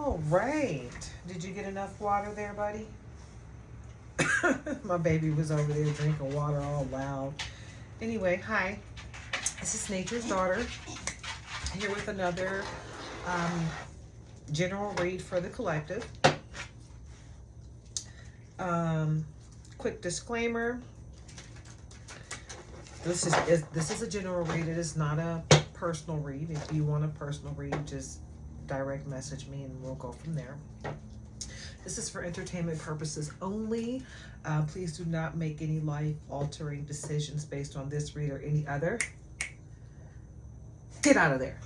All right. Did you get enough water there, buddy? My baby was over there drinking water all loud. Anyway, hi. This is Nature's Daughter here with another um, general read for the collective. Um, Quick disclaimer: this is a general read. It is not a personal read. If you want a personal read, just direct message me and we'll go from there. This is for entertainment purposes only. Please do not make any life-altering decisions based on this read or any other. Get out of there.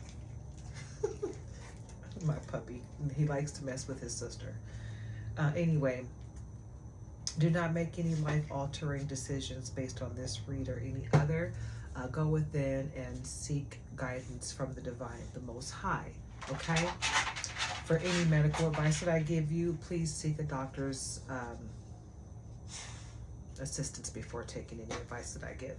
My puppy. He likes to mess with his sister. Anyway, do not make any life-altering decisions based on this read or any other. Go within and seek guidance from the divine, the Most High. Okay? For any medical advice that I give you, please seek a doctor's assistance before taking any advice that I give.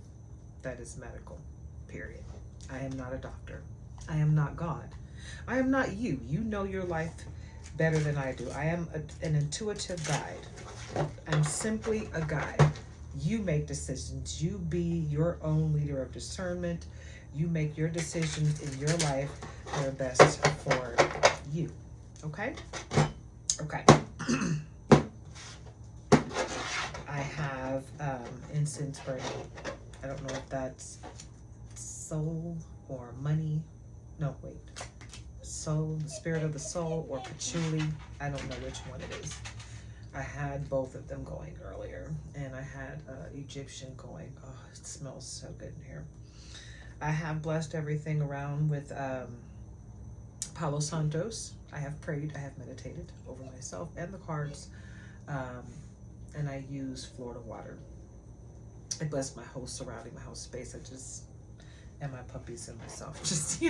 That is medical, period. I am not a doctor. I am not God. I am not you. You know your life better than I do. I am an intuitive guide. I'm simply a guide. You make decisions. You be your own leader of discernment. You make your decisions in your life that are best for you. Okay? Okay. I have incense burning. I don't know if that's soul or money. No, wait. Soul, the spirit of the soul, or patchouli. I don't know which one it is. I had both of them going earlier, and I had Egyptian going. Oh, it smells so good in here. I have blessed everything around with Palo Santos. I have prayed, I have meditated over myself and the cards, and I use Florida water. I bless my whole surrounding, my whole space. And my puppies and myself, just,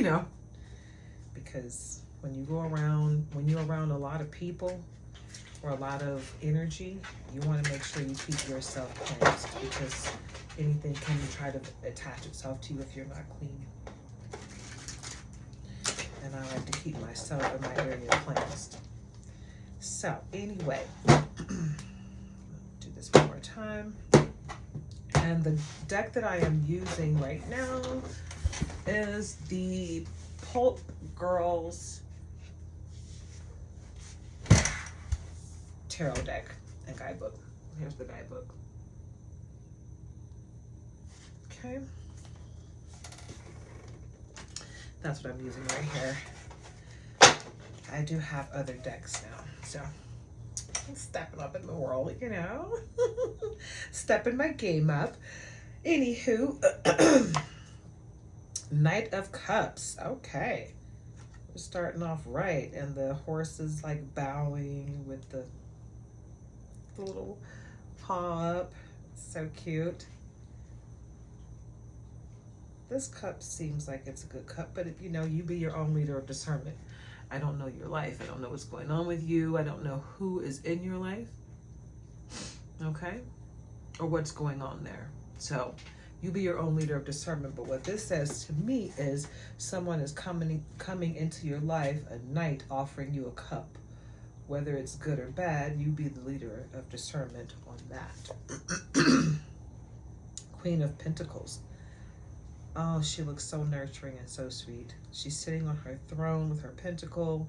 because when you're around a lot of people or a lot of energy, you want to make sure you keep yourself cleansed, because anything can try to attach itself to you if you're not clean. And I like to keep myself and my area cleansed. So anyway, do this one more time. And the deck that I am using right now is the Pulp Girls Tarot deck and guidebook. Here's the guidebook. Okay. That's what I'm using right here. I do have other decks now, so I'm stepping up in the world, stepping my game up. Anywho, Knight of Cups. Okay, we're starting off right, and the horse is like bowing with the little paw up. So cute. This cup seems like it's a good cup, but you be your own leader of discernment. I don't know your life. I don't know what's going on with you. I don't know who is in your life. Okay? Or what's going on there. So you be your own leader of discernment. But what this says to me is someone is coming into your life, a knight offering you a cup. Whether it's good or bad, you be the leader of discernment on that. Queen of Pentacles. Oh, she looks so nurturing and so sweet. She's sitting on her throne with her pentacle.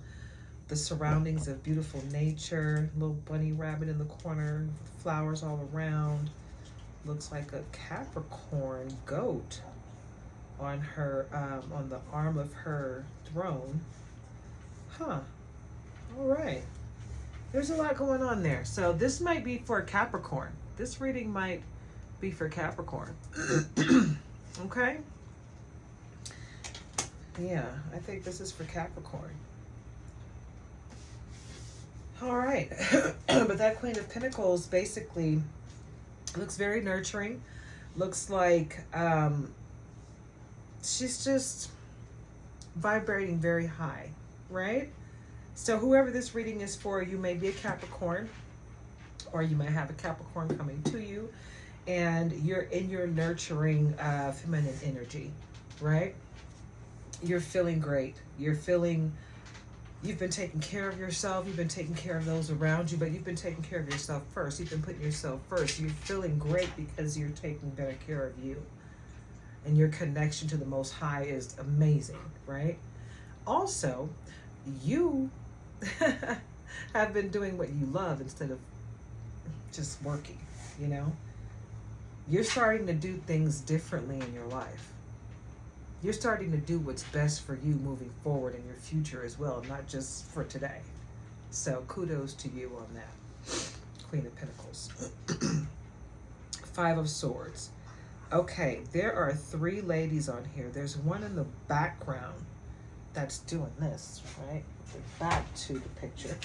The surroundings of beautiful nature. Little bunny rabbit in the corner. Flowers all around. Looks like a Capricorn goat on her, on the arm of her throne. Huh. All right. There's a lot going on there. So this might be for Capricorn. This reading might be for Capricorn. Okay? Yeah, I think this is for Capricorn. All right. But that Queen of Pentacles basically looks very nurturing. Looks like she's just vibrating very high, right? So whoever this reading is for, you may be a Capricorn, or you might have a Capricorn coming to you, and you're in your nurturing feminine energy, right? You're feeling great. You're feeling You've been taking care of yourself. You've been taking care of those around you, but you've been taking care of yourself first. You've been putting yourself first. You're feeling great because you're taking better care of you. And your connection to the Most High is amazing, right? Also, you have been doing what you love instead of just working, you know? You're starting to do things differently in your life. You're starting to do what's best for you moving forward in your future as well, not just for today. So kudos to you on that. Queen of Pentacles. Five of Swords. Okay, there are three ladies on here. There's one in the background that's doing this, right? Back to the picture.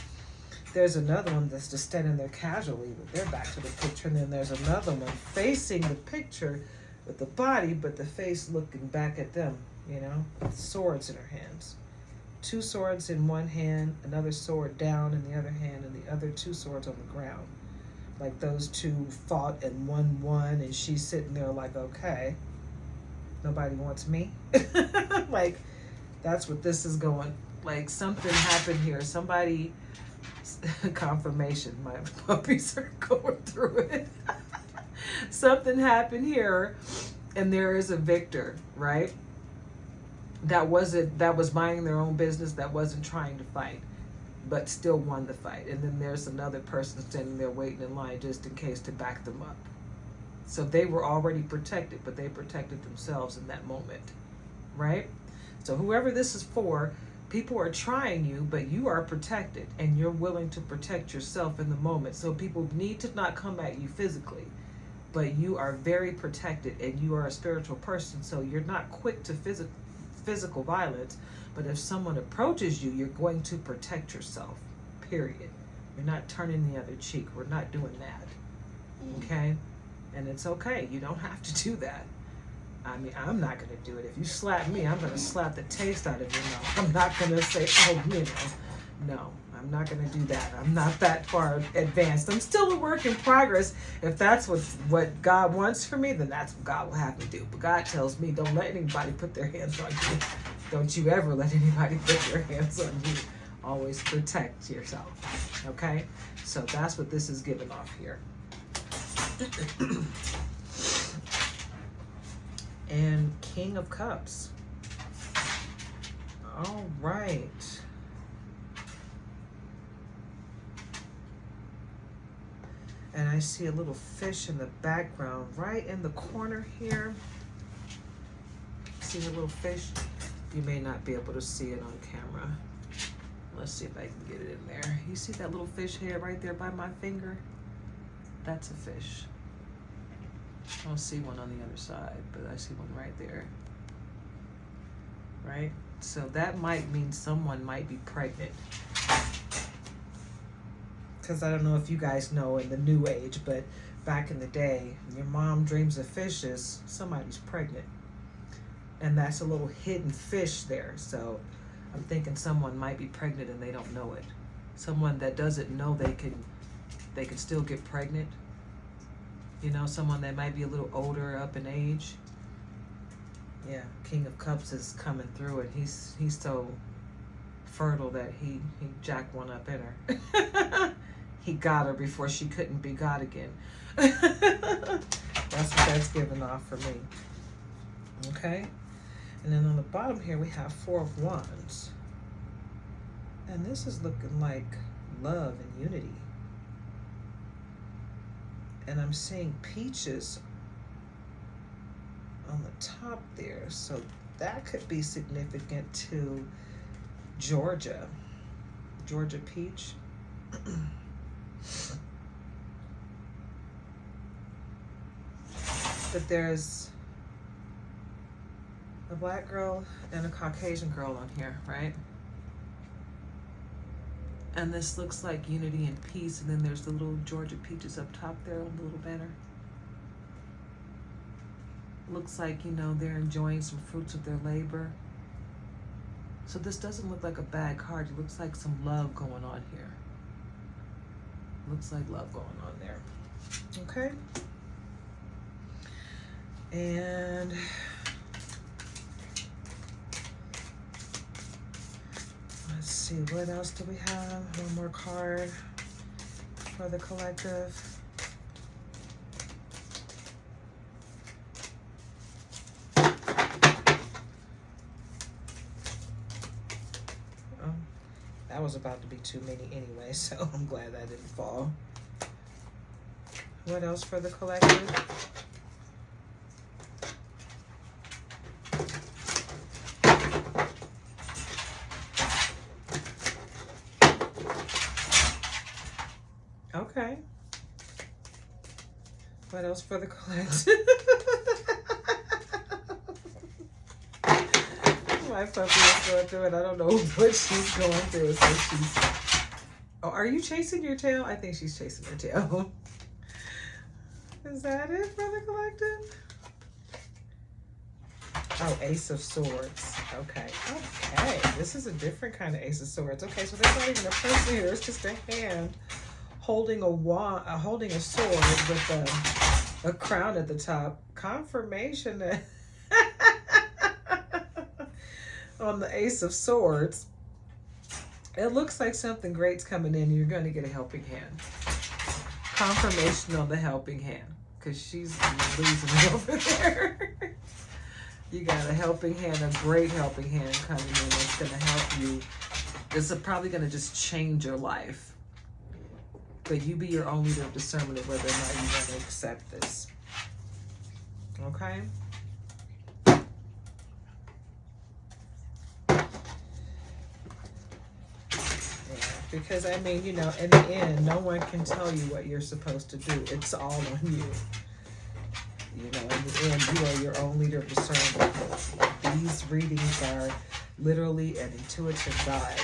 There's another one that's just standing there casually with their back to the picture. And then there's another one facing the picture with the body, but the face looking back at them, you know, with swords in her hands. Two swords in one hand, another sword down in the other hand, and the other two swords on the ground. Like those two fought and won, and she's sitting there like, okay, nobody wants me. Like, that's what this is going. Like, something happened here. Somebody, confirmation, my puppies are going through it. Something happened here, and there is a victor, right? That was minding their own business, that wasn't trying to fight, but still won the fight. And then there's another person standing there waiting in line just in case to back them up. So they were already protected, but they protected themselves in that moment, right? So whoever this is for, people are trying you, but you are protected, and you're willing to protect yourself in the moment. So people need to not come at you physically, but you are very protected, and you are a spiritual person, so you're not quick to physical violence. But if someone approaches you, you're going to protect yourself, period. You're not turning the other cheek. We're not doing that, okay? And it's okay. You don't have to do that. I mean, I'm not going to do it. If you slap me, I'm going to slap the taste out of your mouth. I'm not going to say, oh, you know. No, I'm not going to do that. I'm not that far advanced. I'm still a work in progress. If that's what God wants for me, then that's what God will have me do. But God tells me, don't let anybody put their hands on you. Don't you ever let anybody put their hands on you. Always protect yourself. Okay? So that's what this is giving off here. And King of Cups. All right. And I see a little fish in the background, right in the corner here. See the little fish? You may not be able to see it on camera. Let's see if I can get it in there. You see that little fish head right there by my finger? That's a fish. I don't see one on the other side, but I see one right there. Right? So that might mean someone might be pregnant. Because I don't know if you guys know in the new age, but back in the day, your mom dreams of fishes, somebody's pregnant. And that's a little hidden fish there. So I'm thinking someone might be pregnant and they don't know it. Someone that doesn't know they can still get pregnant. You know, someone that might be a little older up in age. Yeah, King of Cups is coming through, and he's so fertile that he jacked one up in her. He got her before she couldn't be got again. That's what that's giving off for me. Okay? And then on the bottom here, we have Four of Wands. And this is looking like love and unity. And I'm seeing peaches on the top there. So that could be significant to Georgia. Georgia peach. But there's a black girl and a Caucasian girl on here, right? And this looks like unity and peace, and then there's the little Georgia peaches up top there on the little banner. Looks like, you know, they're enjoying some fruits of their labor. So this doesn't look like a bad card. It looks like some love going on here. Looks like love going on there. Okay. And Let's see, what else do we have? One more card for the collective. That was about to be too many anyway, so I'm glad that didn't fall. What else for the collective? Okay. What else for the collective? My puppy is going through it. I don't know what she's going through. So she's... Oh, are you chasing your tail? I think she's chasing her tail. Is that it for the collective? Oh, Ace of Swords. Okay. Okay. This is a different kind of Ace of Swords. Okay, so there's not even a person here. It's just a hand holding a wand, holding a sword with a crown at the top. Confirmation that on the Ace of Swords, it looks like something great's coming in and you're going to get a helping hand. Confirmation on the helping hand, because she's losing it over there. You got a helping hand, a great helping hand coming in that's going to help you. This is probably going to just change your life. But you be your own leader of discernment of whether or not you want to accept this. Okay? Because, I mean, you know, in the end, no one can tell you what you're supposed to do. It's all on you. You know, in the end, you are your own leader of discernment. These readings are literally an intuitive guide.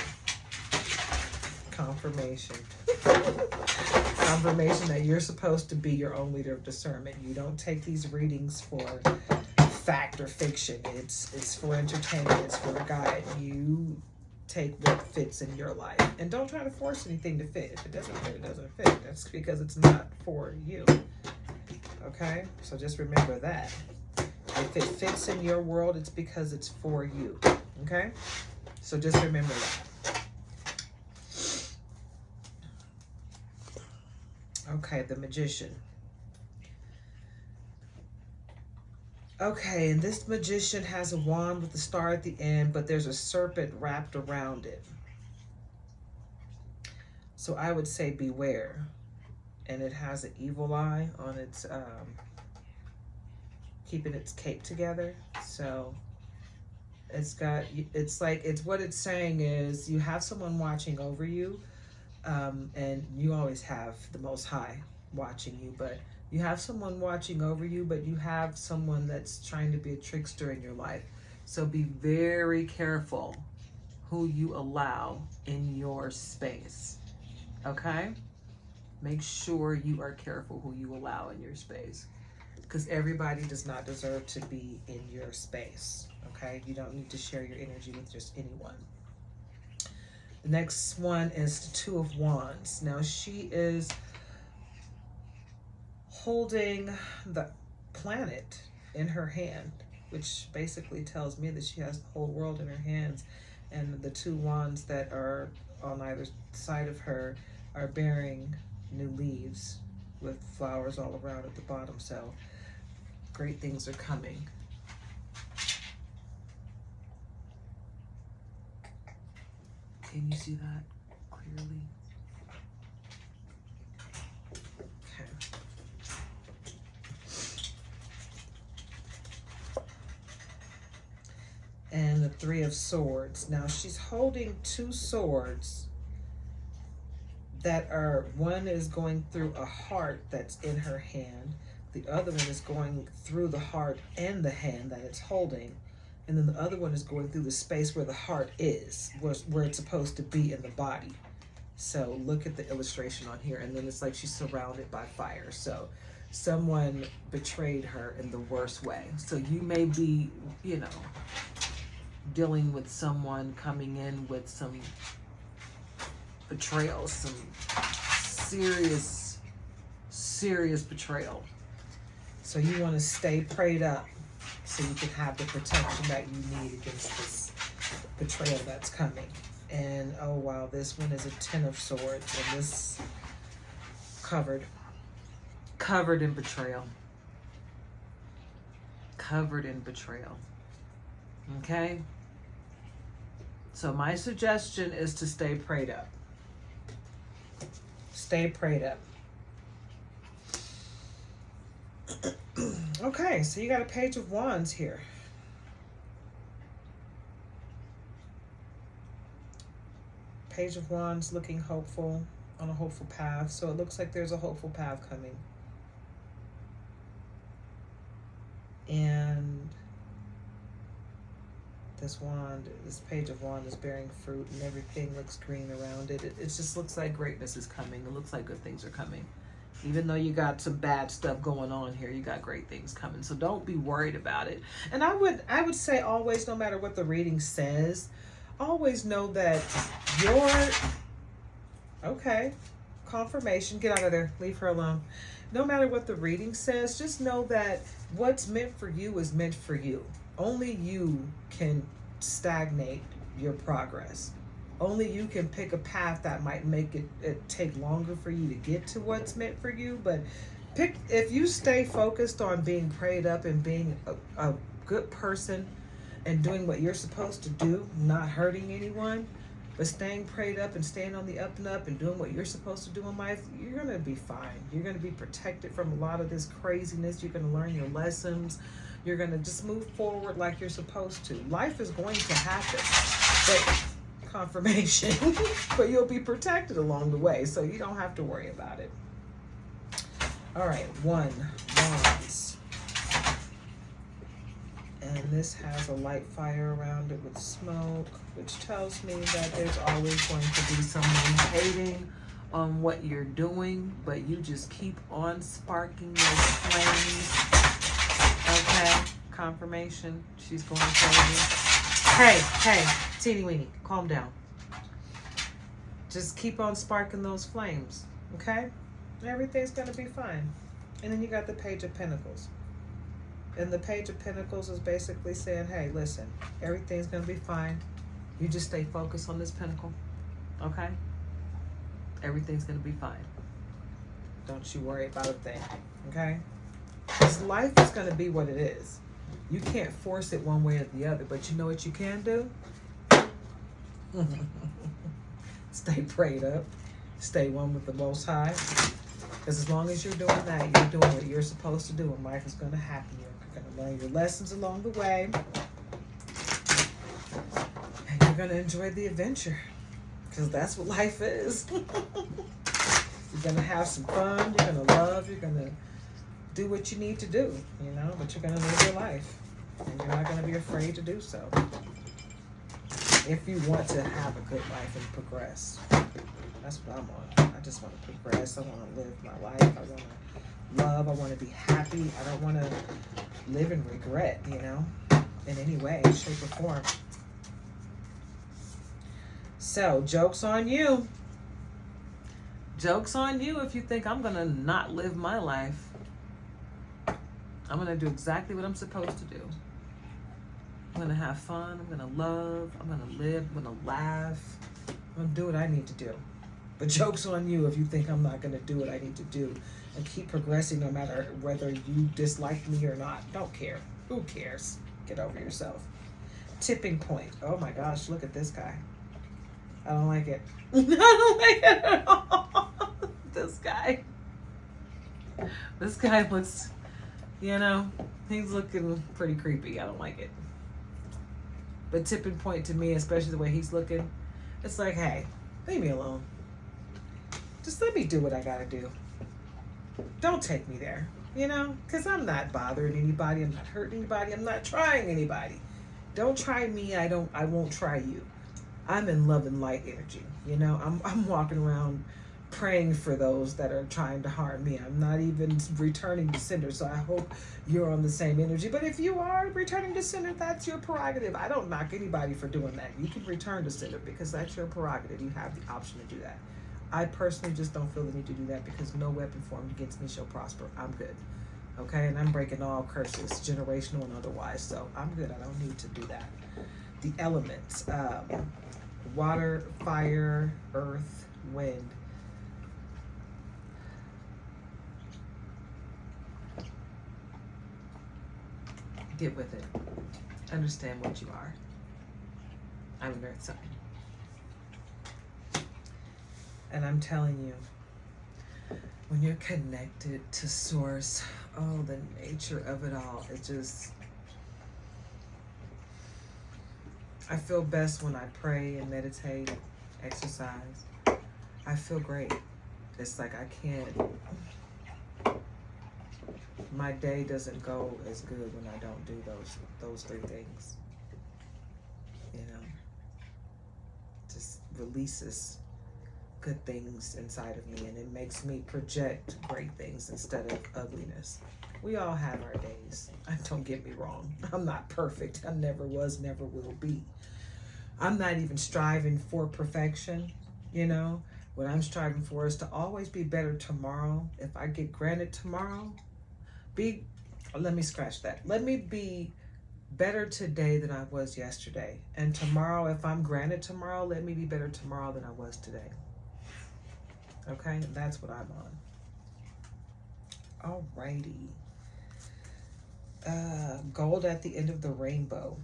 Confirmation. Confirmation that you're supposed to be your own leader of discernment. You don't take these readings for fact or fiction. It's for entertainment. It's for a guide. You take what fits in your life. And don't try to force anything to fit. If it doesn't fit, it doesn't fit. That's because it's not for you. Okay? So just remember that. If it fits in your world, it's because it's for you. Okay? So just remember that. Okay, the Magician. Okay, and this magician has a wand with a star at the end, but there's a serpent wrapped around it. So I would say beware. And it has an evil eye on its, keeping its cape together. So it's what it's saying is you have someone watching over you, and you always have the Most High watching you, but you have someone watching over you, but you have someone that's trying to be a trickster in your life. So be very careful who you allow in your space, okay? Make sure you are careful who you allow in your space, because everybody does not deserve to be in your space, okay? You don't need to share your energy with just anyone. The next one is the Two of Wands. Now she is holding the planet in her hand, which basically tells me that she has the whole world in her hands, and the two wands that are on either side of her are bearing new leaves with flowers all around at the bottom. So great things are coming. Can you see that clearly? And the Three of Swords. Now she's holding two swords that are, one is going through a heart that's in her hand. The other one is going through the heart and the hand that it's holding. And then the other one is going through the space where the heart is, where it's supposed to be in the body. So look at the illustration on here. And then it's like she's surrounded by fire. So someone betrayed her in the worst way. So you may be, you know, dealing with someone coming in with some betrayal, some serious betrayal. So you want to stay prayed up so you can have the protection that you need against this betrayal that's coming. And oh wow, this one is a 10 of swords, and this covered in betrayal. Covered in betrayal. Okay? So my suggestion is to stay prayed up. Stay prayed up. Okay, so you got a Page of Wands here. Page of Wands looking hopeful, on a hopeful path. So it looks like there's a hopeful path coming. And this wand, this Page of Wands is bearing fruit and everything looks green around it. It just looks like greatness is coming. It looks like good things are coming. Even though you got some bad stuff going on here, you got great things coming. So don't be worried about it. And I would say always, no matter what the reading says, always know that okay, confirmation, get out of there, leave her alone. No matter what the reading says, just know that what's meant for you is meant for you. Only you can stagnate your progress. Only you can pick a path that might make it take longer for you to get to what's meant for you. But if you stay focused on being prayed up and being a good person and doing what you're supposed to do, not hurting anyone, but staying prayed up and staying on the up and up and doing what you're supposed to do in life, you're going to be fine. You're going to be protected from a lot of this craziness. You're going to learn your lessons. You're going to just move forward like you're supposed to. Life is going to happen. But confirmation, but you'll be protected along the way, so you don't have to worry about it. All right, 1 Wands, and this has a light fire around it with smoke, which tells me that there's always going to be someone hating on what you're doing, but you just keep on sparking those flames. Okay, confirmation, she's going crazy. Hey, teeny weeny, calm down. Just keep on sparking those flames, okay? Everything's gonna be fine. And then you got the Page of Pentacles. And the Page of Pentacles is basically saying, hey, listen, everything's gonna be fine. You just stay focused on this pentacle, okay? Everything's gonna be fine. Don't you worry about a thing, okay? This life is gonna be what it is. You can't force it one way or the other, but you know what you can do? Stay prayed up. Stay one with the Most High. Because as long as you're doing that, you're doing what you're supposed to do, and life is going to happen. You're going to learn your lessons along the way. And you're going to enjoy the adventure. Because that's what life is. You're going to have some fun. You're going to love. You're going to do what you need to do, you know, but you're going to live your life. And you're not going to be afraid to do so. If you want to have a good life and progress. That's what I'm on. I just want to progress. I want to live my life. I want to love. I want to be happy. I don't want to live in regret, you know, in any way, shape, or form. So, joke's on you. Joke's on you if you think I'm going to not live my life. I'm going to do exactly what I'm supposed to do. I'm going to have fun. I'm going to love. I'm going to live. I'm going to laugh. I'm going to do what I need to do. But joke's on you if you think I'm not going to do what I need to do and keep progressing no matter whether you dislike me or not. Don't care. Who cares? Get over yourself. Tipping point. Oh my gosh, look at this guy. I don't like it. I don't like it at all. This guy. This guy looks... You know, he's looking pretty creepy. I don't like it. But tipping point to me, especially the way he's looking, it's like, hey, leave me alone. Just let me do what I gotta do. Don't take me there, you know? Because I'm not bothering anybody. I'm not hurting anybody. I'm not trying anybody. Don't try me. I won't try you. I'm in love and light energy, you know? I'm walking around praying for those that are trying to harm me. I'm not even returning to sender, so I hope you're on the same energy. But if you are returning to sender, that's your prerogative. I don't knock anybody for doing that. You can return to sender because that's your prerogative. You have the option to do that. I personally just don't feel the need to do that because no weapon formed against me shall prosper. I'm good. Okay? And I'm breaking all curses, generational and otherwise. So I'm good. I don't need to do that. The elements. Water, fire, earth, wind. Get with it. Understand what you are. I'm an earth sign. And I'm telling you, when you're connected to source, oh, the nature of it all, it just, I feel best when I pray and meditate, exercise. I feel great. It's like I can't, my day doesn't go as good when I don't do those three things. You know, just releases good things inside of me, and it makes me project great things instead of ugliness. We all have our days. Don't get me wrong. I'm not perfect. I never was, never will be. I'm not even striving for perfection, you know. What I'm striving for is to always be better tomorrow. If I get granted tomorrow, let me scratch that. Let me be better today than I was yesterday. And tomorrow, if I'm granted tomorrow, let me be better tomorrow than I was today. Okay, that's what I'm on. Alrighty. Gold at the end of the rainbow.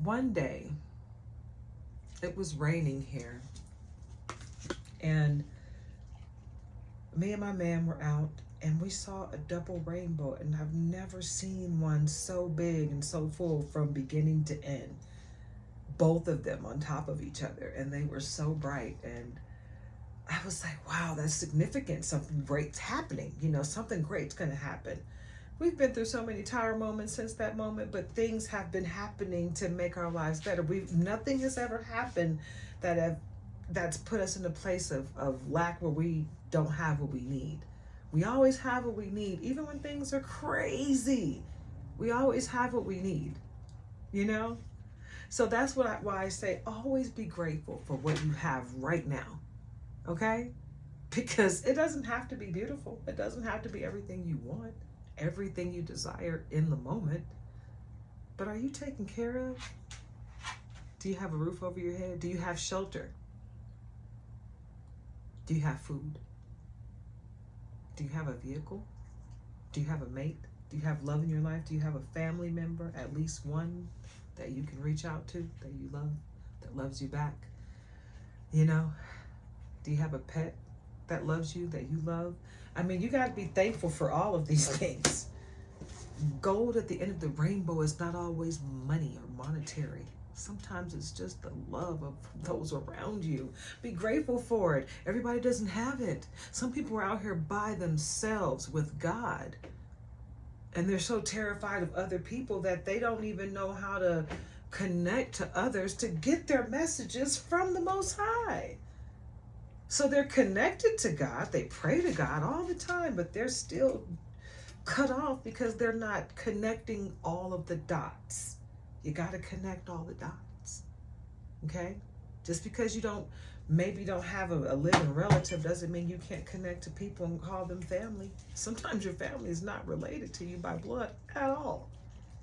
One day, it was raining here, and me and my man were out, and we saw a double rainbow, and I've never seen one so big and so full from beginning to end. Both of them on top of each other, and they were so bright, and I was like, wow, that's significant. Something great's happening. You know, something great's going to happen. We've been through so many tower moments since that moment, but things have been happening to make our lives better. Nothing has ever happened that's put us in a place of lack where we don't have what we need. We always have what we need, even when things are crazy. We always have what we need, you know? So that's why I say always be grateful for what you have right now, okay? Because it doesn't have to be beautiful. It doesn't have to be everything you want, everything you desire in the moment. But are you taken care of? Do you have a roof over your head? Do you have shelter? Do you have food? Do you have a vehicle? Do you have a mate? Do you have love in your life? Do you have a family member, at least one, that you can reach out to, that you love, that loves you back? You know, do you have a pet that loves you, that you love? I mean, you got to be thankful for all of these things. Gold at the end of the rainbow is not always money or monetary. Sometimes it's just the love of those around you. Be grateful for it. Everybody doesn't have it. Some people are out here by themselves with God, and they're so terrified of other people that they don't even know how to connect to others to get their messages from the Most High. So they're connected to God. They pray to God all the time, but they're still cut off because they're not connecting all of the dots. You got to connect all the dots, okay? Just because you maybe don't have a living relative doesn't mean you can't connect to people and call them family. Sometimes your family is not related to you by blood at all,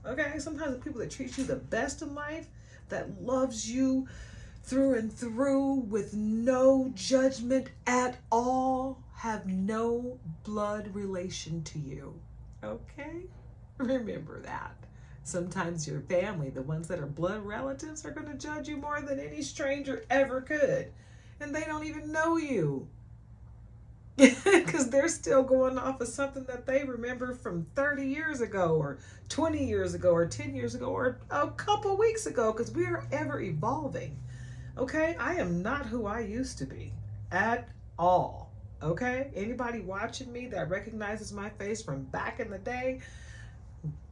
okay? Sometimes the people that treat you the best in life, that loves you through and through with no judgment at all, have no blood relation to you, okay? Remember that. Sometimes your family, the ones that are blood relatives, are going to judge you more than any stranger ever could. And they don't even know you. Because they're still going off of something that they remember from 30 years ago or 20 years ago or 10 years ago or a couple weeks ago, because we are ever evolving. Okay? I am not who I used to be at all. Okay? Anybody watching me that recognizes my face from back in the day,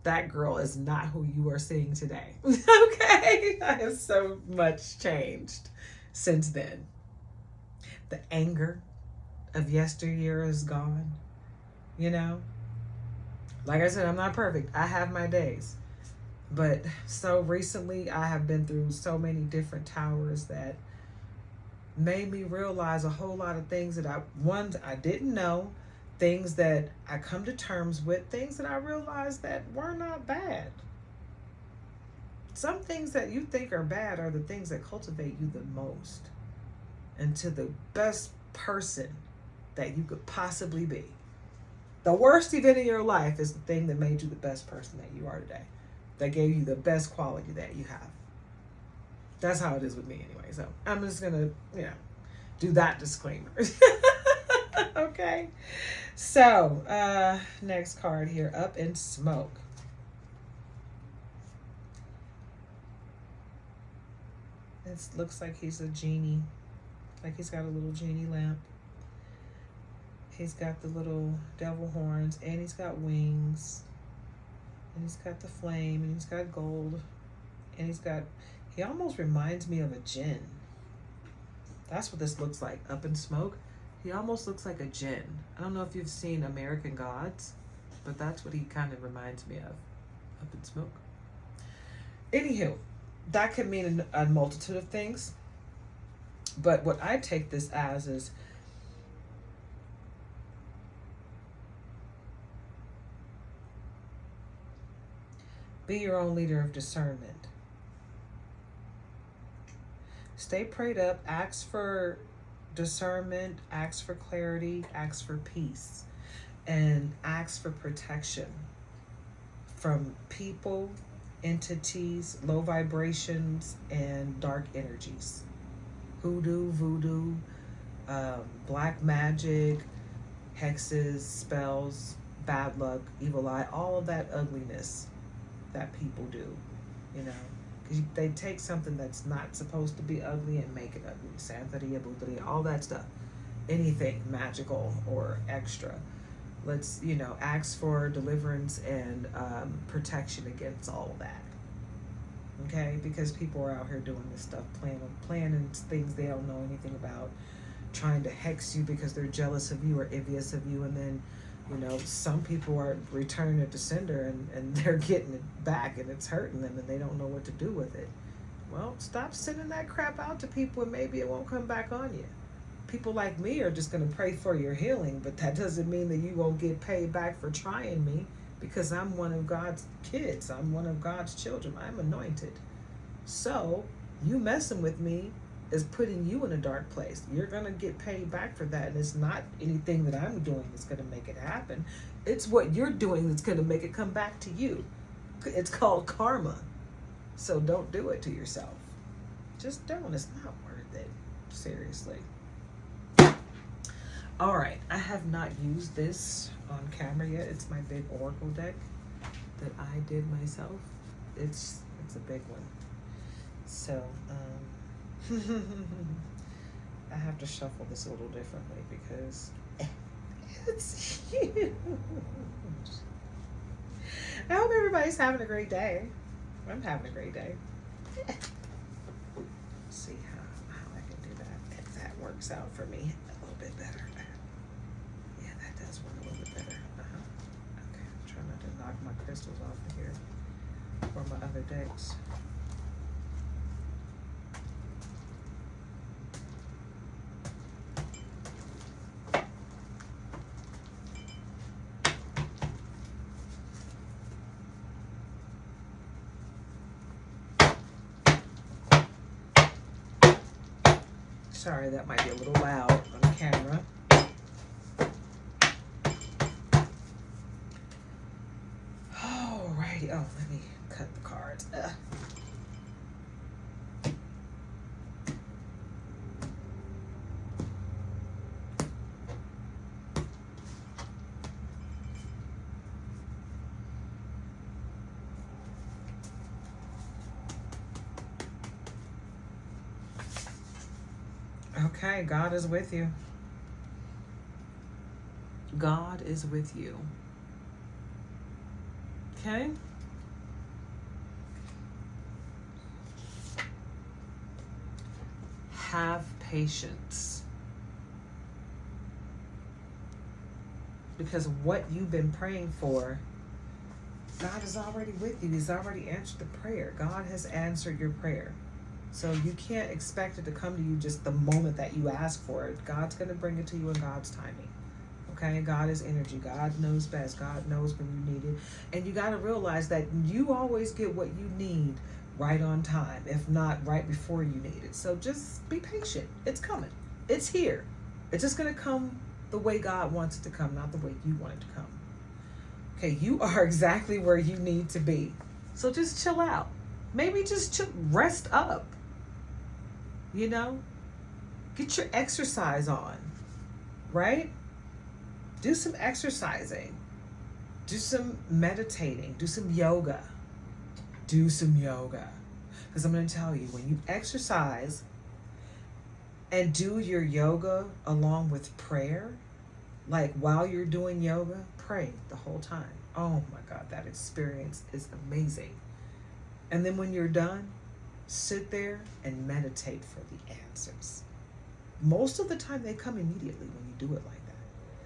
that girl is not who you are seeing today. Okay? I have so much changed since then. The anger of yesteryear is gone. You know? Like I said, I'm not perfect. I have my days. But so recently, I have been through so many different towers that made me realize a whole lot of things that I didn't know, things that I come to terms with, things that I realized that were not bad. Some things that you think are bad are the things that cultivate you the most into the best person that you could possibly be. The worst event in your life is the thing that made you the best person that you are today, that gave you the best quality that you have. That's how it is with me anyway. So I'm just going to, do that disclaimer. Okay. So, next card here, Up in Smoke. It looks like he's a genie. Like he's got a little genie lamp. He's got the little devil horns, and he's got wings. And he's got the flame, and he's got gold. And he almost reminds me of a djinn. That's what this looks like, Up in Smoke. He almost looks like a djinn. I don't know if you've seen American Gods, but that's what he kind of reminds me of, Up in Smoke. Anywho, that could mean a multitude of things. But what I take this as is be your own leader of discernment. Stay prayed up, ask for discernment, ask for clarity, ask for peace, and ask for protection from people, entities, low vibrations, and dark energies. Hoodoo, voodoo, black magic, hexes, spells, bad luck, evil eye, all of that ugliness that people do, because they take something that's not supposed to be ugly and make it ugly. Santeria, Buddha, all that stuff. Anything magical or extra. Let's, ask for deliverance and protection against all of that. Okay? Because people are out here doing this stuff, planning things they don't know anything about, trying to hex you because they're jealous of you or envious of you, and then some people are returning it to sender and they're getting it back and it's hurting them and they don't know what to do with it. Well, stop sending that crap out to people and maybe it won't come back on you. People like me are just going to pray for your healing, but that doesn't mean that you won't get paid back for trying me, because I'm one of God's kids. I'm one of God's children. I'm anointed. So you messing with me is putting you in a dark place. You're going to get paid back for that. And it's not anything that I'm doing that's going to make it happen. It's what you're doing that's going to make it come back to you. It's called karma. So don't do it to yourself. Just don't. It's not worth it. Seriously. All right. I have not used this on camera yet. It's my big oracle deck that I did myself. It's a big one. So, I have to shuffle this a little differently because it's huge. I hope everybody's having a great day. I'm having a great day. Let's see how I can do that. If that works out for me a little bit better. Yeah, that does work a little bit better. Okay, I'm trying not to knock my crystals off of here or my other decks. Sorry, that might be a little loud on camera. Alrighty. Oh, let me cut the cards. Okay, God is with you. God is with you. Okay? Have patience. Because what you've been praying for, God is already with you. He's already answered the prayer. God has answered your prayer. So you can't expect it to come to you just the moment that you ask for it. God's going to bring it to you in God's timing. Okay? God is energy. God knows best. God knows when you need it. And you got to realize that you always get what you need right on time, if not right before you need it. So just be patient. It's coming. It's here. It's just going to come the way God wants it to come, not the way you want it to come. Okay, you are exactly where you need to be. So just chill out. Maybe just rest up. You know? Get your exercise on. Right? Do some exercising. Do some meditating. Do some yoga. Do some yoga. Because I'm going to tell you, when you exercise and do your yoga along with prayer, like while you're doing yoga, pray the whole time. Oh my God, that experience is amazing. And then when you're done, sit there and meditate for the answers. Most of the time they come immediately when you do it like that.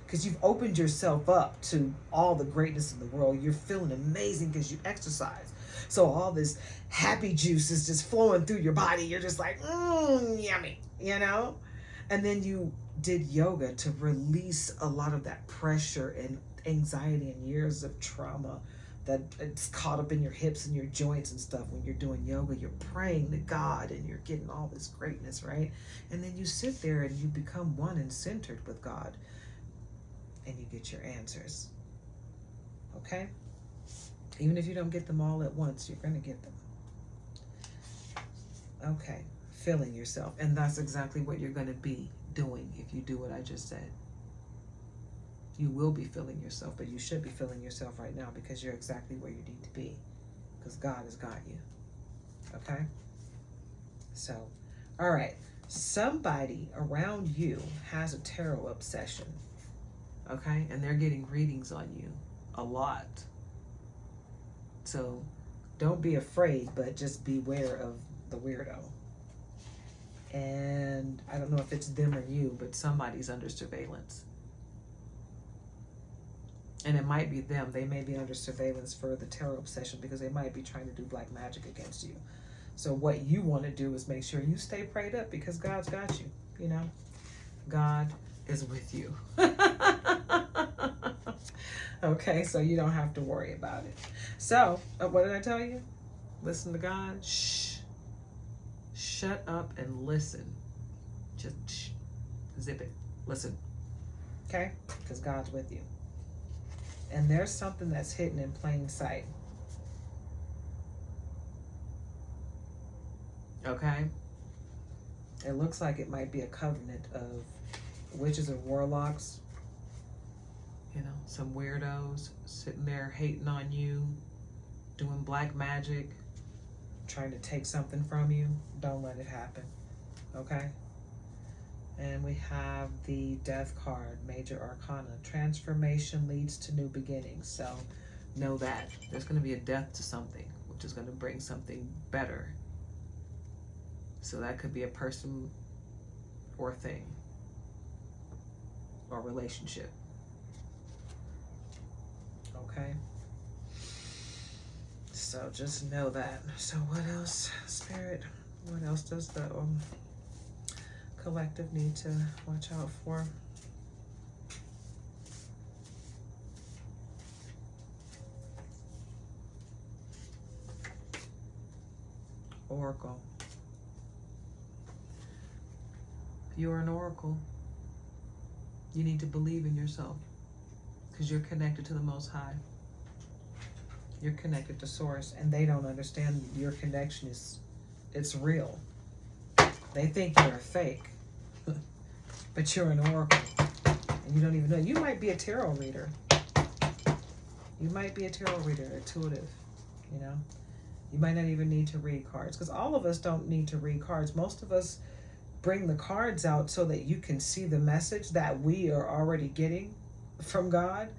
Because you've opened yourself up to all the greatness in the world. You're feeling amazing because you exercise. So all this happy juice is just flowing through your body. You're just like, yummy, you know? And then you did yoga to release a lot of that pressure and anxiety and years of trauma that it's caught up in your hips and your joints and stuff. When you're doing yoga, you're praying to God and you're getting all this greatness, right? And then you sit there and you become one and centered with God and you get your answers. Okay? Even if you don't get them all at once, you're going to get them. Okay. Feeling yourself. And that's exactly what you're going to be doing if you do what I just said. You will be feeling yourself, but you should be feeling yourself right now because you're exactly where you need to be because God has got you. Okay? So, all right. Somebody around you has a tarot obsession. Okay? And they're getting readings on you a lot. So, don't be afraid, but just beware of the weirdo. And I don't know if it's them or you, but somebody's under surveillance. And it might be them. They may be under surveillance for the tarot obsession because they might be trying to do black magic against you. So what you want to do is make sure you stay prayed up because God's got you, you know. God is with you. Okay, so you don't have to worry about it. So, what did I tell you? Listen to God. Shh. Shut up and listen. Just shh. Zip it. Listen. Okay? Because God's with you. And there's something that's hidden in plain sight. Okay? It looks like it might be a covenant of witches and warlocks. You know, some weirdos sitting there hating on you, doing black magic, trying to take something from you. Don't let it happen. Okay? And we have the Death card, Major Arcana. Transformation leads to new beginnings. So know that. There's going to be a death to something, which is going to bring something better. So that could be a person or thing or relationship. Okay? So just know that. So what else, Spirit? What else does the collective need to watch out for? Oracle. If you are an oracle, you need to believe in yourself because you're connected to the Most High. You're connected to Source, and they don't understand your connection it's real. They think you're a fake, but you're an oracle, and you don't even know. You might be a tarot reader. You might be a tarot reader, intuitive, you know. You might not even need to read cards, because all of us don't need to read cards. Most of us bring the cards out so that you can see the message that we are already getting from God.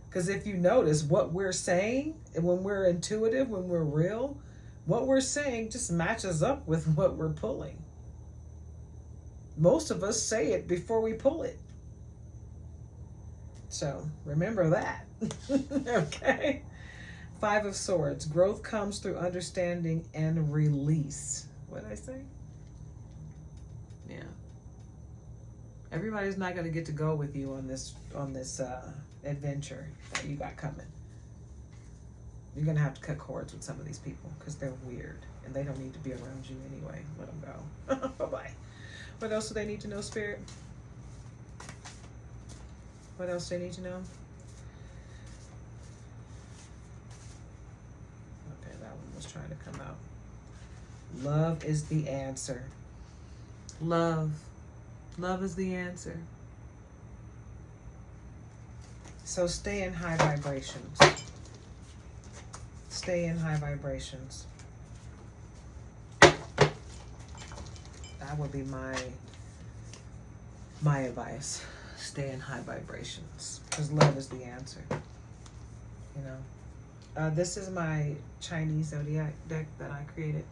Because if you notice what we're saying, when we're intuitive, when we're real, what we're saying just matches up with what we're pulling. Most of us say it before we pull it. So remember that. Okay? 5 of Swords. Growth comes through understanding and release. What did I say? Yeah. Everybody's not going to get to go with you on this adventure that you got coming. You're going to have to cut cords with some of these people because they're weird. And they don't need to be around you anyway. Let them go. Bye-bye. What else do they need to know, Spirit? What else do they need to know? Okay, that one was trying to come out. Love is the answer. Love. Love is the answer. So stay in high vibrations. Stay in high vibrations. That would be my advice. Stay in high vibrations, because love is the answer. You know, this is my Chinese zodiac deck that I created.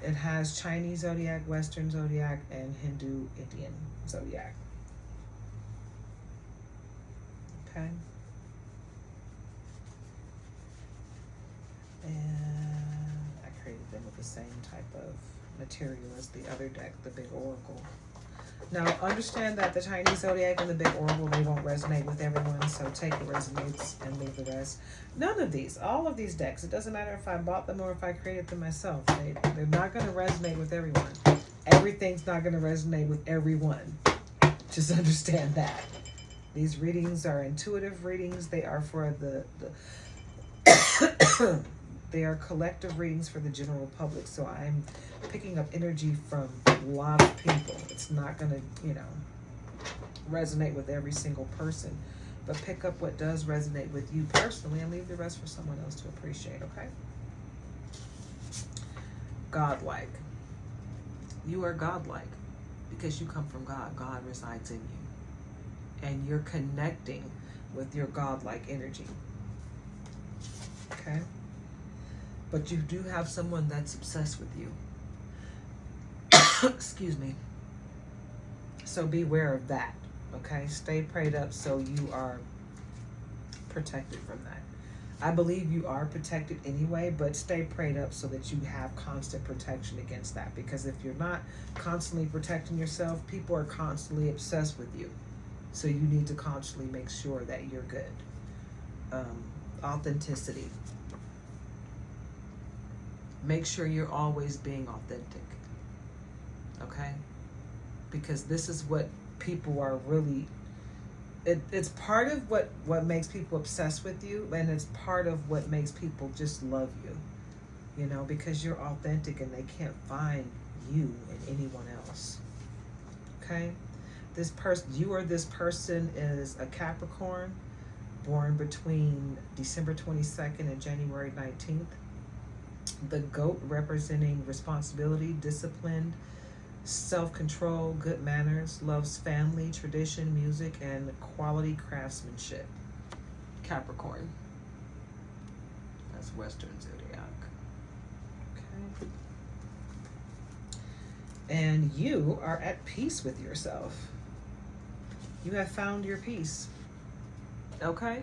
It has Chinese zodiac, Western zodiac, and Hindu Indian zodiac. Okay. And I created them with the same type of material as the other deck, the Big Oracle. Now, understand that the Chinese zodiac and the Big Oracle, they won't resonate with everyone, so take what resonates and leave the rest. None of these, all of these decks, it doesn't matter if I bought them or if I created them myself. They're not going to resonate with everyone. Everything's not going to resonate with everyone. Just understand that. These readings are intuitive readings. They are for the they are collective readings for the general public. So I'm picking up energy from a lot of people. It's not going to, resonate with every single person. But pick up what does resonate with you personally and leave the rest for someone else to appreciate, okay? Godlike. You are godlike because you come from God. God resides in you. And you're connecting with your godlike energy. Okay? But you do have someone that's obsessed with you. Excuse me. So beware of that. Okay? Stay prayed up so you are protected from that. I believe you are protected anyway, but stay prayed up so that you have constant protection against that. Because if you're not constantly protecting yourself, people are constantly obsessed with you. So you need to constantly make sure that you're good. Authenticity. Make sure you're always being authentic. Okay? Because this is what people are really... It's part of what makes people obsessed with you, and it's part of what makes people just love you. Because you're authentic and they can't find you in anyone else. Okay? This person is a Capricorn, born between December 22nd and January 19th. The goat representing responsibility, discipline, self-control, good manners, loves family, tradition, music, and quality craftsmanship. Capricorn. That's Western zodiac. Okay. And you are at peace with yourself. You have found your peace. Okay?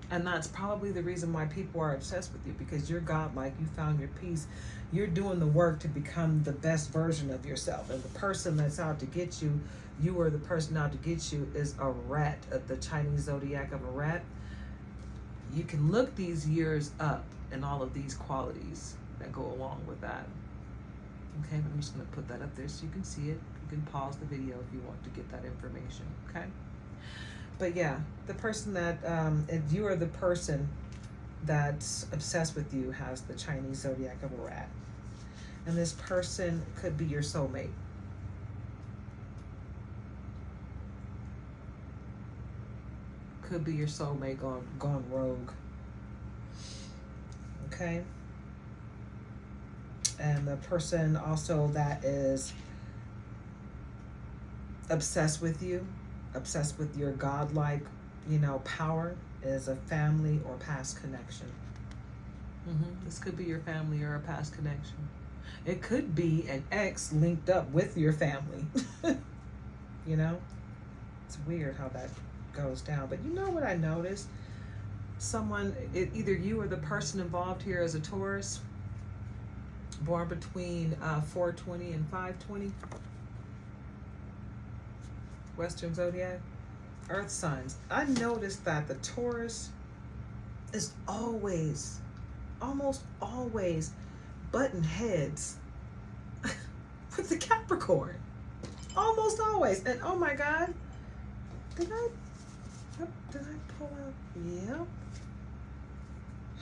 And that's probably the reason why people are obsessed with you, because you're godlike. You found your peace. You're doing the work to become the best version of yourself. And the person that's out to get you, you or the person out to get you, is a rat, the Chinese zodiac of a rat. You can look these years up and all of these qualities that go along with that. Okay, I'm just going to put that up there so you can see it. You can pause the video if you want to get that information, okay? But yeah, the person that, if you are the person that's obsessed with you, has the Chinese zodiac of a rat. And this person could be your soulmate. Could be your soulmate gone rogue. Okay? And the person also that is obsessed with you, obsessed with your godlike, power, is a family or past connection. This could be your family or a past connection. It could be an ex linked up with your family. It's weird how that goes down. But you know what I noticed? Either you or the person involved here is a Taurus, born between 420 and 520. Western zodiac. Earth signs. I noticed that the Taurus is always almost always button heads with the Capricorn. Almost always. And oh my God, did I pull out? Yep.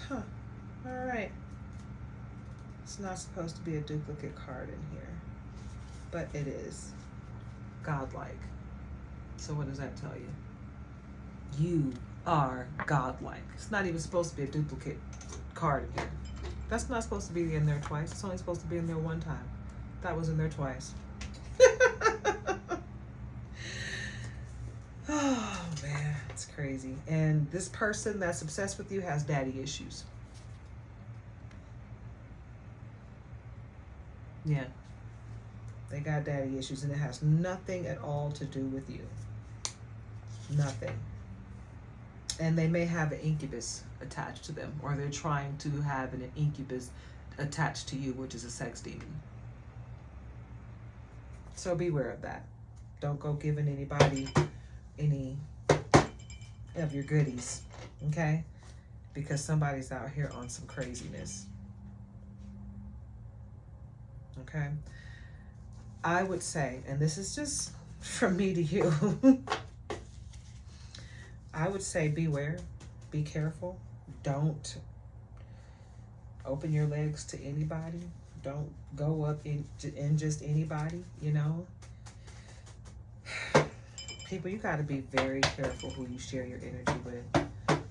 Huh. All right. It's not supposed to be a duplicate card in here, but it is. Godlike. So what does that tell you? You are godlike. It's not even supposed to be a duplicate card in here. That's not supposed to be in there twice. It's only supposed to be in there one time. That was in there twice. Oh man, it's crazy. And this person that's obsessed with you has daddy issues. Yeah. They got daddy issues, and it has nothing at all to do with you. Nothing. And they may have an incubus attached to them, or they're trying to have an incubus attached to you, which is a sex demon. So beware of that. Don't go giving anybody any of your goodies, okay? Because somebody's out here on some craziness. Okay? I would say, and this is just from me to you, I would say beware, be careful. Don't open your legs to anybody. Don't go up in just anybody, you know. People, you got to be very careful who you share your energy with.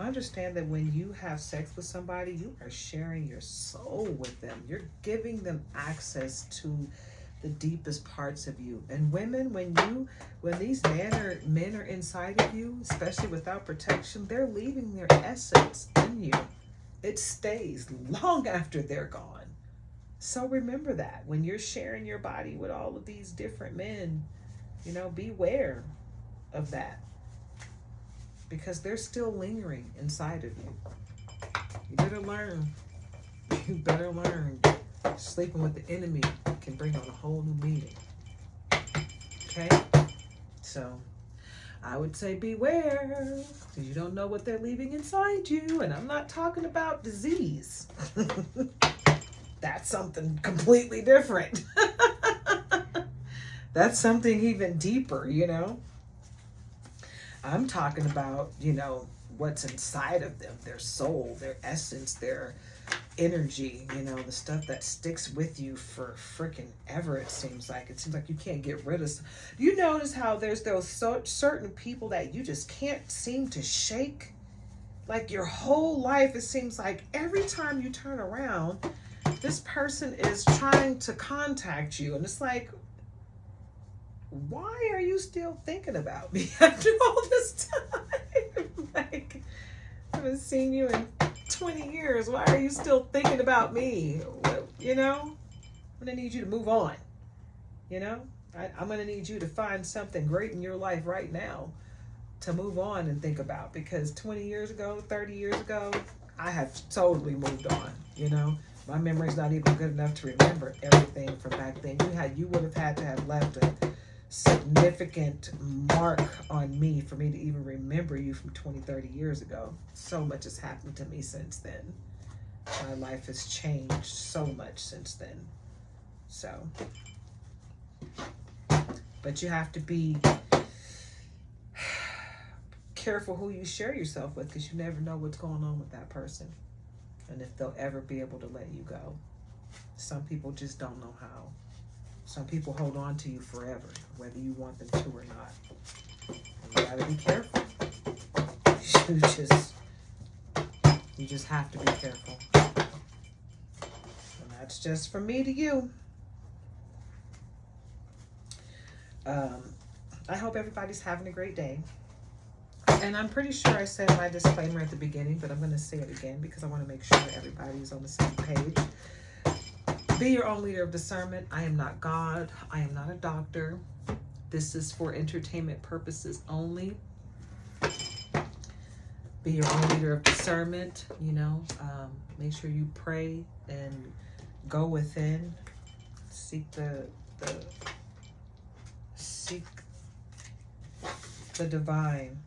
Understand that when you have sex with somebody, you are sharing your soul with them. You're giving them access to the deepest parts of you. And women, when these men are inside of you, especially without protection, they're leaving their essence in you. It stays long after they're gone. So remember that when you're sharing your body with all of these different men, you know, beware of that, because they're still lingering inside of you. You better learn. You better learn. Sleeping with the enemy can bring on a whole new meaning. Okay? So I would say beware, because you don't know what they're leaving inside you. And I'm not talking about disease. That's something completely different. That's something even deeper, you know. I'm talking about, you know, what's inside of them, their soul, their essence, their energy, you know, the stuff that sticks with you for freaking ever. It seems like you can't get rid of. You notice how there's those certain people that you just can't seem to shake? Like your whole life, it seems like every time you turn around, this person is trying to contact you. And it's like, why are you still thinking about me after all this time? Like, I haven't seen you in 20 years. Why are you still thinking about me? You know, I'm going to need you to move on. You know, I'm going to need you to find something great in your life right now to move on and think about, because 20 years ago, 30 years ago, I have totally moved on. You know, my memory's not even good enough to remember everything from back then. You would have had to have left a significant mark on me for me to even remember you from 20, 30 years ago. So much has happened to me since then. My life has changed so much since then. So, but you have to be careful who you share yourself with, because you never know what's going on with that person and if they'll ever be able to let you go. Some people just don't know how. Some people hold on to you forever, whether you want them to or not. And you gotta be careful. You just have to be careful. And that's just from me to you. I hope everybody's having a great day. And I'm pretty sure I said my disclaimer at the beginning, but I'm going to say it again because I want to make sure everybody's on the same page. Be your own leader of discernment. I am not God. I am not a doctor. This is for entertainment purposes only. Be your own leader of discernment. You know, make sure you pray and go within. Seek the divine.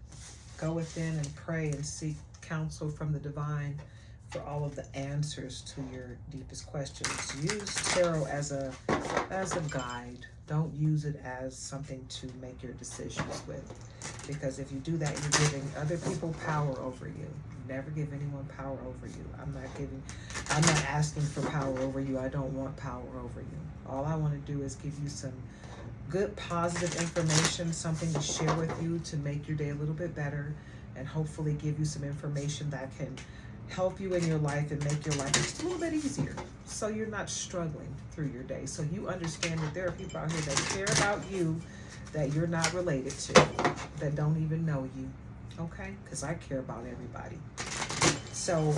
Go within and pray and seek counsel from the divine for all of the answers to your deepest questions. Use tarot as a guide. Don't use it as something to make your decisions with. Because if you do that, you're giving other people power over you. Never give anyone power over you. I'm not asking for power over you. I don't want power over you. All I want to do is give you some good positive information, something to share with you to make your day a little bit better, and hopefully give you some information that can help you in your life and make your life just a little bit easier, so you're not struggling through your day. So you understand that there are people out here that care about you that you're not related to, that don't even know you, okay? Because I care about everybody. So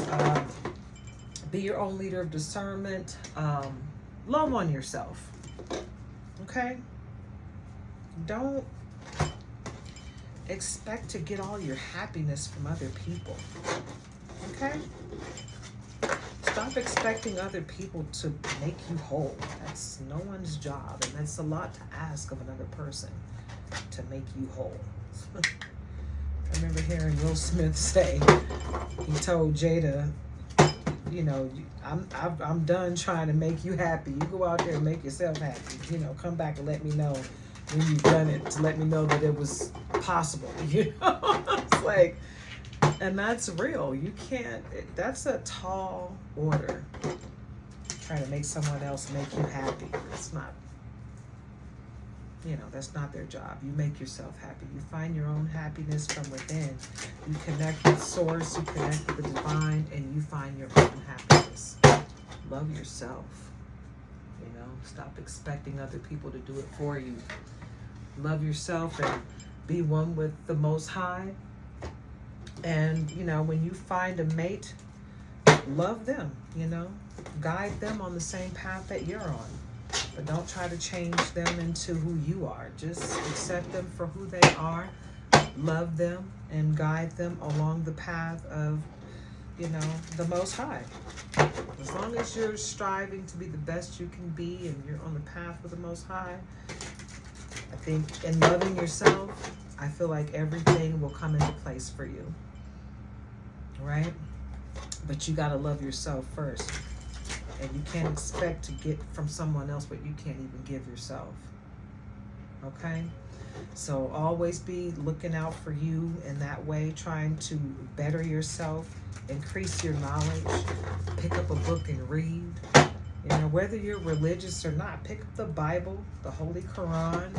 be your own leader of discernment. Love on yourself, okay? Don't expect to get all your happiness from other people, okay? Stop expecting other people to make you whole. That's no one's job, and that's a lot to ask of another person, to make you whole. I remember hearing Will Smith say, he told Jada, you know, I'm done trying to make you happy. You go out there and make yourself happy. You know, come back and let me know when you've done it, to let me know that it was possible. You know, it's like, and that's real. You can't. That's a tall order. Trying to make someone else make you happy. That's not. You know, that's not their job. You make yourself happy. You find your own happiness from within. You connect with Source, you connect with the divine, and you find your own happiness. Love yourself. You know, stop expecting other people to do it for you. Love yourself and be one with the Most High. And, you know, when you find a mate, love them, you know. Guide them on the same path that you're on. But don't try to change them into who you are. Just accept them for who they are, love them, and guide them along the path of, you know, the Most High. As long as you're striving to be the best you can be and you're on the path with the Most High, I think in loving yourself, I feel like everything will come into place for you, right? But you got to love yourself first. And you can't expect to get from someone else what you can't even give yourself. Okay? So always be looking out for you in that way, trying to better yourself, increase your knowledge, pick up a book and read. You know, whether you're religious or not, pick up the Bible, the Holy Quran,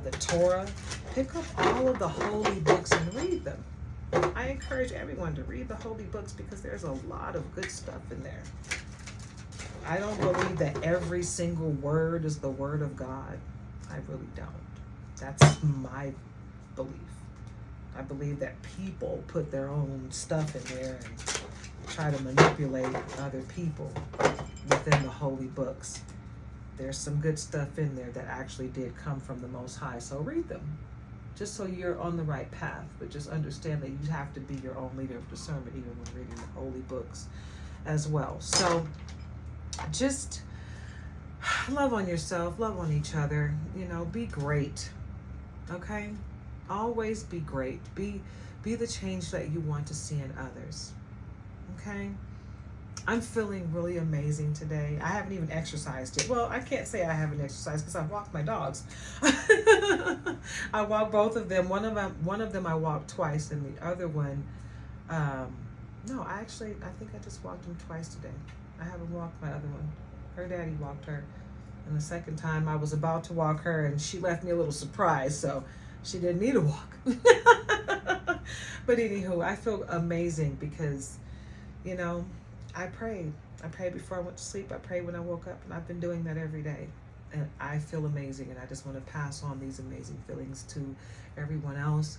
the Torah. Pick up all of the holy books and read them. I encourage everyone to read the holy books because there's a lot of good stuff in there. I don't believe that every single word is the word of God. I really don't. That's my belief. I believe that people put their own stuff in there and try to manipulate other people within the holy books. There's some good stuff in there that actually did come from the Most High. So read them, just so you're on the right path. But just understand that you have to be your own leader of discernment even when reading the holy books as well. So just love on yourself, love on each other, you know, be great, okay? Always be great. Be the change that you want to see in others, okay? I'm feeling really amazing today. I haven't even exercised yet. Well, I can't say I haven't exercised because I've walked my dogs. I walked both of them. One of them I walked twice, and the other one, no, I think I just walked him twice today. I haven't walked my other one. Her daddy walked her. And the second time I was about to walk her and she left me a little surprise, so she didn't need a walk. But anywho, I feel amazing because, you know, I prayed. I prayed before I went to sleep. I prayed when I woke up, and I've been doing that every day. And I feel amazing, and I just want to pass on these amazing feelings to everyone else.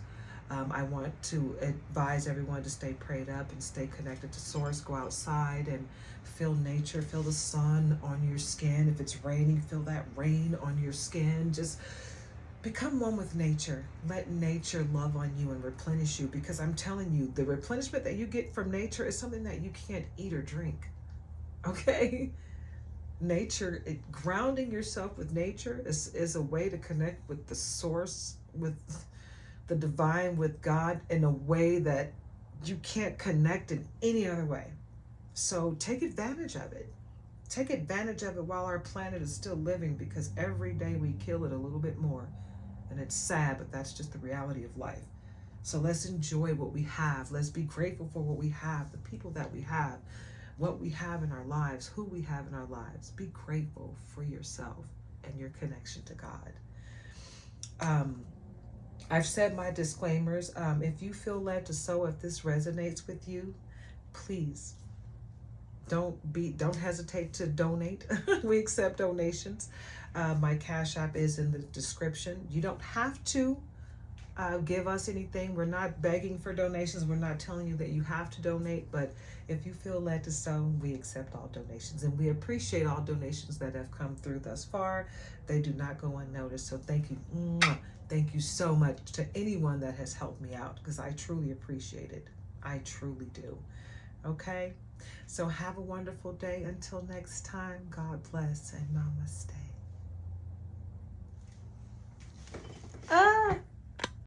I want to advise everyone to stay prayed up and stay connected to Source. Go outside and feel nature, feel the sun on your skin. If it's raining, feel that rain on your skin. Just become one with nature. Let nature love on you and replenish you, because I'm telling you, the replenishment that you get from nature is something that you can't eat or drink. Okay? Nature, grounding yourself with nature is a way to connect with the Source, with the divine, with God, in a way that you can't connect in any other way. So take advantage of it. Take advantage of it while our planet is still living, because every day we kill it a little bit more. And it's sad, but that's just the reality of life. So let's enjoy what we have. Let's be grateful for what we have, the people that we have, what we have in our lives, who we have in our lives. Be grateful for yourself and your connection to God. I've said my disclaimers. If you feel led to sow, if this resonates with you, please don't hesitate to donate. We accept donations. My Cash App is in the description. You don't have to give us anything. We're not begging for donations. We're not telling you that you have to donate, but if you feel led to sow, we accept all donations, and we appreciate all donations that have come through thus far. They do not go unnoticed. So thank you. Thank you so much to anyone that has helped me out, because I truly appreciate it. I truly do. Okay? So have a wonderful day. Until next time, God bless and namaste.